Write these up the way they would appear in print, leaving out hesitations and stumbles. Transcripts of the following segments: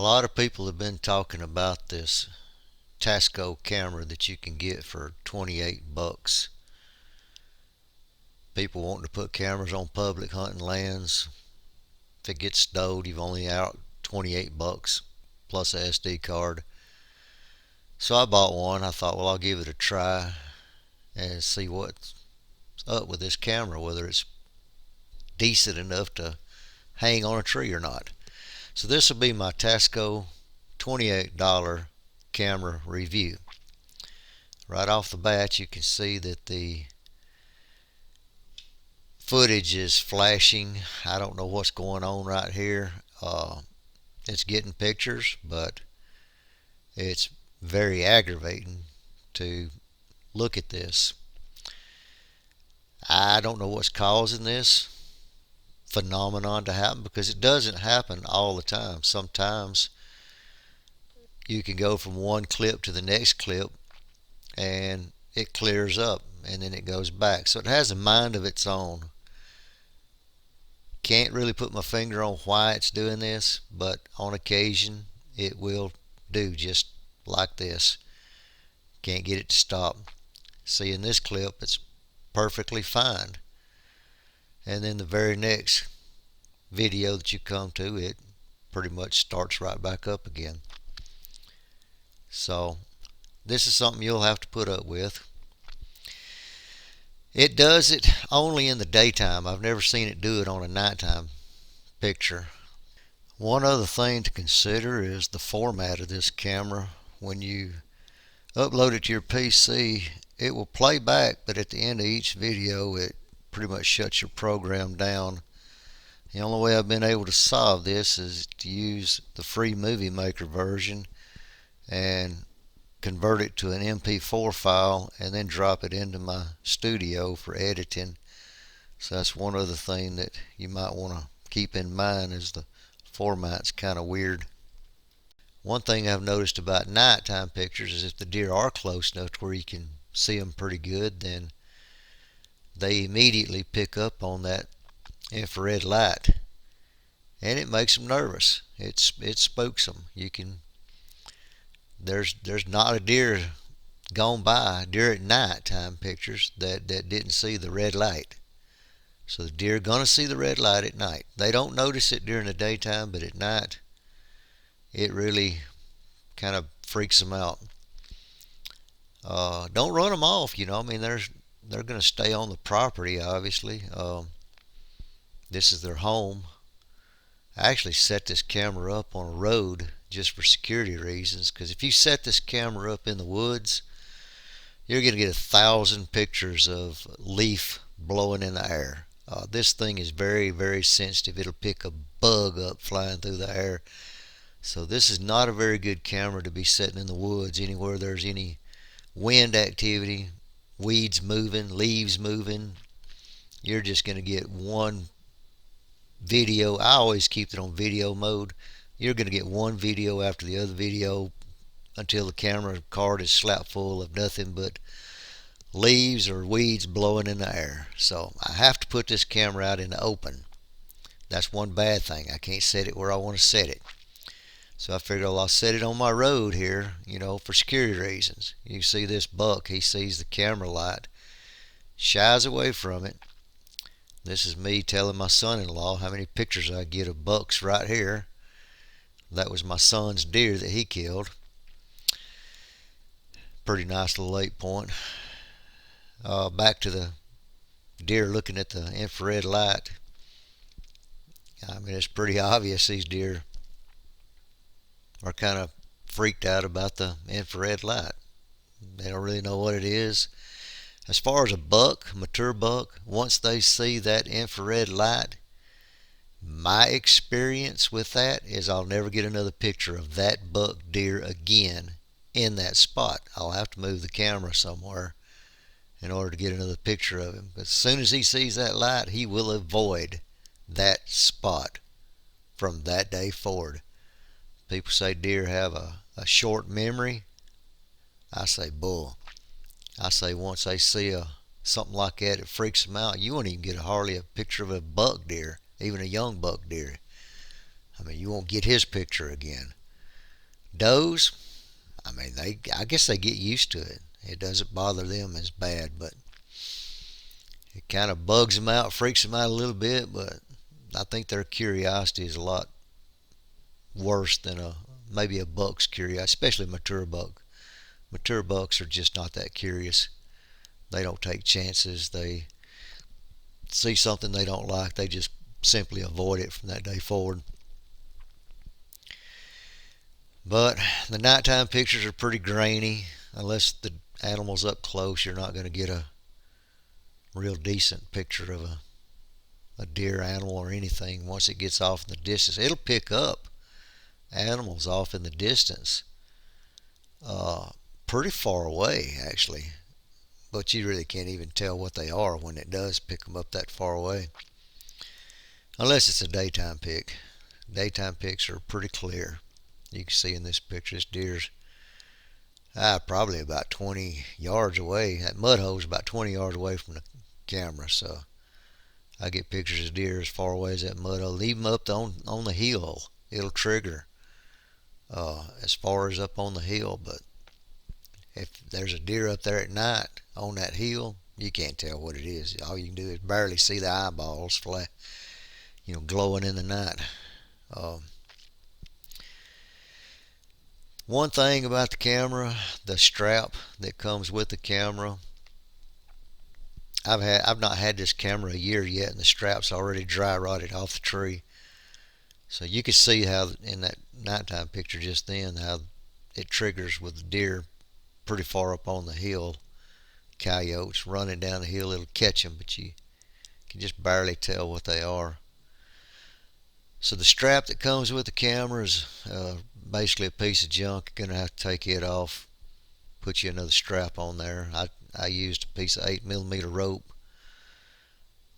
lot of people have been talking about this Tasco camera that you can get for 28 bucks. People wanting to put cameras on public hunting lands. If it gets stowed, you've only out 28 bucks plus a SD card. So I bought one. I thought, well, I'll give it a try and see what's up with this camera, whether it's decent enough to hang on a tree or not. So this will be my Tasco $28 camera review. Right off the bat, you can see that the footage is flashing. I don't know what's going on right here. It's getting pictures, but it's very aggravating to look at this. I don't know what's causing this phenomenon to happen, because it doesn't happen all the time. Sometimes you can go from one clip to the next clip and it clears up and then it goes back. So it has a mind of its own. Can't really put my finger on why it's doing this, but on occasion it will do just like this. Can't get it to stop. See, in this clip it's perfectly fine, and then the very next video that you come to, it pretty much starts right back up again. So this is something you'll have to put up with. It does it only in the daytime. I've never seen it do it on a nighttime picture. One other thing to consider is the format of this camera. When you upload it to your PC, it will play back, but at the end of each video it pretty much shuts your program down. The only way I've been able to solve this is to use the free Movie Maker version and convert it to an MP4 file and then drop it into my studio for editing. So that's one other thing that you might want to keep in mind, is the format's kind of weird. One thing I've noticed about nighttime pictures is if the deer are close enough to where you can see them pretty good, then they immediately pick up on that infrared light, and it makes them nervous. It spooks them. There's not a deer gone by during nighttime pictures that didn't see the red light. So the deer are gonna see the red light at night. They don't notice it during the daytime, but at night it really kind of freaks them out. Don't run them off. I mean, they're gonna stay on the property, obviously. This is their home. I actually set this camera up on a road just for security reasons, because if you set this camera up in the woods, you're going to get 1,000 pictures of leaf blowing in the air. This thing is very, very sensitive. It'll pick a bug up flying through the air. So this is not a very good camera to be setting in the woods, anywhere there's any wind activity, weeds moving, leaves moving. You're just going to get one video. I always keep it on video mode. You're going to get one video after the other video until the camera card is slap full of nothing but leaves or weeds blowing in the air. So I have to put this camera out in the open. That's one bad thing. I can't set it where I want to set it. So I figured, well, I'll set it on my road here, for security reasons. You see this buck, he sees the camera light, shies away from it. This is me telling my son-in-law how many pictures I get of bucks right here. That was my son's deer that he killed. Pretty nice little 8-point. Back to the deer looking at the infrared light. I mean, it's pretty obvious these deer are kind of freaked out about the infrared light. They don't really know what it is. As far as a buck, mature buck, once they see that infrared light, my experience with that is I'll never get another picture of that buck deer again in that spot. I'll have to move the camera somewhere in order to get another picture of him. But as soon as he sees that light, he will avoid that spot from that day forward. People say deer have a short memory. I say bull. I say once they see something like that, it freaks them out. You won't even get hardly a picture of a buck deer, even a young buck deer. I mean, you won't get his picture again. Does, I mean, I guess they get used to it. It doesn't bother them as bad, but it kind of bugs them out, freaks them out a little bit. But I think their curiosity is a lot worse than maybe a buck's curiosity, especially a mature buck. Mature bucks are just not that curious. They don't take chances. They see something they don't like, they just simply avoid it from that day forward. But the nighttime pictures are pretty grainy. Unless the animal's up close, you're not going to get a real decent picture of a deer animal or anything. Once it gets off in the distance, it'll pick up animals off in the distance, uh, pretty far away actually. But you really can't even tell what they are when it does pick them up that far away, unless it's a daytime pic. Daytime pics are pretty clear. You can see in this picture, this deer's probably about 20 yards away. That mud hole's about 20 yards away from the camera, so I get pictures of deer as far away as that mud hole. Even up on the hill, it'll trigger as far as up on the hill. But if there's a deer up there at night on that hill, you can't tell what it is. All you can do is barely see the eyeballs flat, glowing in the night. Um, One thing about the camera, the strap that comes with the camera. I've not had this camera a year yet, and the strap's already dry rotted off the tree. So you can see how in that nighttime picture just then how it triggers with the deer pretty far up on the hill. Coyotes running down the hill, it'll catch them, but you can just barely tell what they are. So the strap that comes with the camera is basically a piece of junk. You're going to have to take it off, put you another strap on there. I used a piece of 8mm rope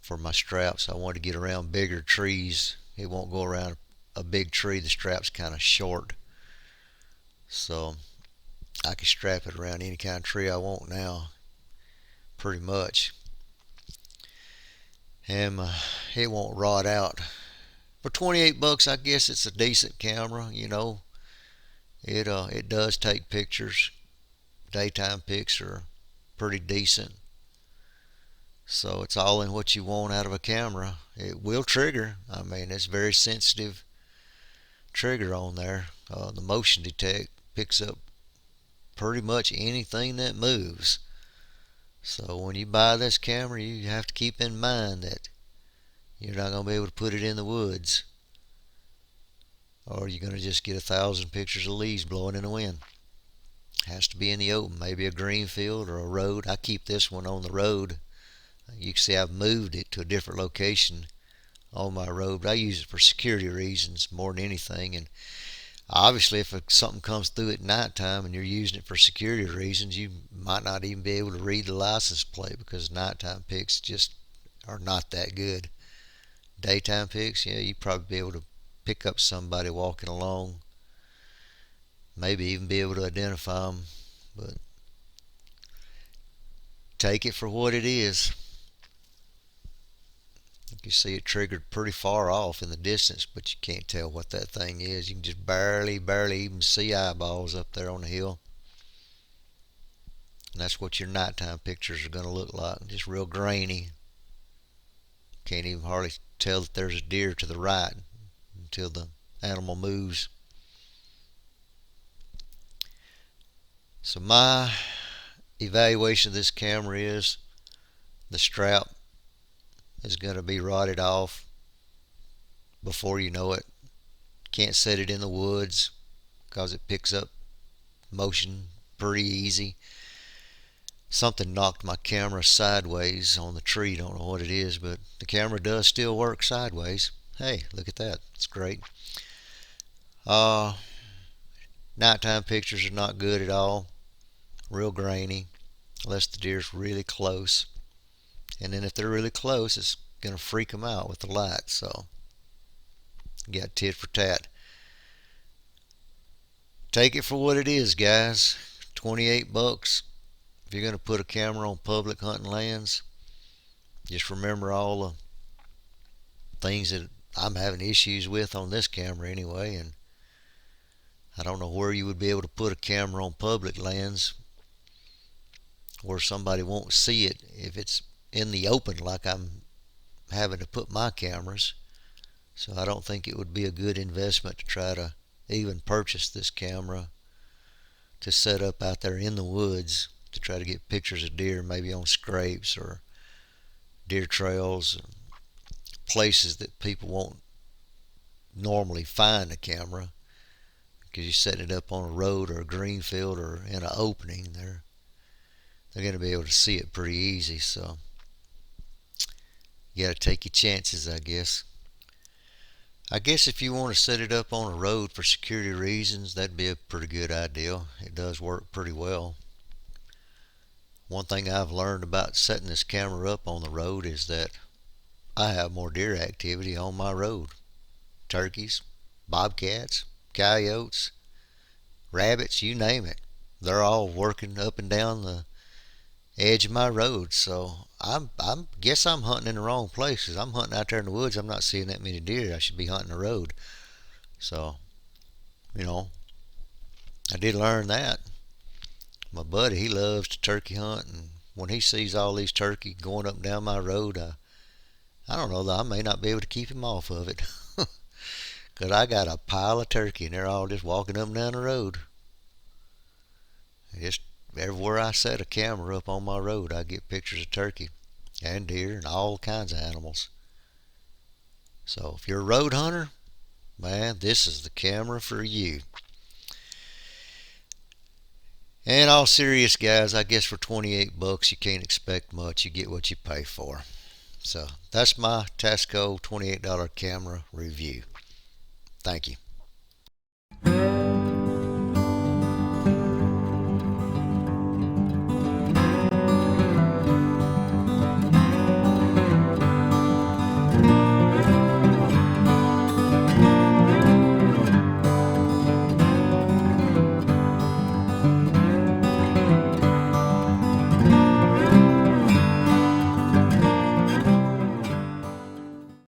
for my straps. I wanted to get around bigger trees. It won't go around a big tree. The strap's kind of short, so I can strap it around any kind of tree I want now, pretty much, and it won't rot out. For 28 bucks, I guess it's a decent camera. It does take pictures. Daytime pics are pretty decent. So it's all in what you want out of a camera. It will trigger. I mean, it's very sensitive trigger on there. The motion detect picks up pretty much anything that moves. So when you buy this camera, you have to keep in mind that you're not going to be able to put it in the woods, or you're going to just get 1,000 pictures of leaves blowing in the wind. It has to be in the open, maybe a green field or a road. I keep this one on the road. You can see I've moved it to a different location on my road, but I use it for security reasons more than anything. And obviously, if something comes through at nighttime and you're using it for security reasons, you might not even be able to read the license plate, because nighttime pics just are not that good. Daytime pics, yeah, you'd probably be able to pick up somebody walking along, maybe even be able to identify them, but take it for what it is. You can see it triggered pretty far off in the distance, but you can't tell what that thing is. You can just barely even see eyeballs up there on the hill. And that's what your nighttime pictures are going to look like, just real grainy. Can't even hardly tell that there's a deer to the right until the animal moves. So my evaluation of this camera is the strap is going to be rotted off before you know it. Can't set it in the woods because it picks up motion pretty easy. Something knocked my camera sideways on the tree. Don't know what it is, but the camera does still work sideways. Hey, look at that. It's great. Nighttime pictures are not good at all. Real grainy, unless the deer's really close. And then if they're really close, it's going to freak them out with the light. So, you got tit for tat. Take it for what it is, guys. 28 bucks. If you're going to put a camera on public hunting lands, just remember all the things that I'm having issues with on this camera anyway, and I don't know where you would be able to put a camera on public lands where somebody won't see it if it's in the open like I'm having to put my cameras. So I don't think it would be a good investment to try to even purchase this camera to set up out there in the woods to try to get pictures of deer, maybe on scrapes or deer trails, places that people won't normally find a camera, because you set it up on a road or a green field or in an opening, they're going to be able to see it pretty easy. So you got to take your chances, I guess. I guess if you want to set it up on a road for security reasons, that'd be a pretty good idea. It does work pretty well. One thing I've learned about setting this camera up on the road is that I have more deer activity on my road. Turkeys, bobcats, coyotes, rabbits, you name it. They're all working up and down the edge of my road. So I'm guess I'm hunting in the wrong places. I'm hunting out there in the woods. I'm not seeing that many deer. I should be hunting the road. So, you know, I did learn that. My buddy, he loves to turkey hunt, and when he sees all these turkey going up and down my road, I don't know, I may not be able to keep him off of it. Because I got a pile of turkey, and they're all just walking up and down the road. Just everywhere I set a camera up on my road, I get pictures of turkey and deer and all kinds of animals. So if you're a road hunter, man, this is the camera for you. And all serious, guys, I guess for 28 bucks you can't expect much. You get what you pay for. So that's my Tasco $28 camera review. Thank you.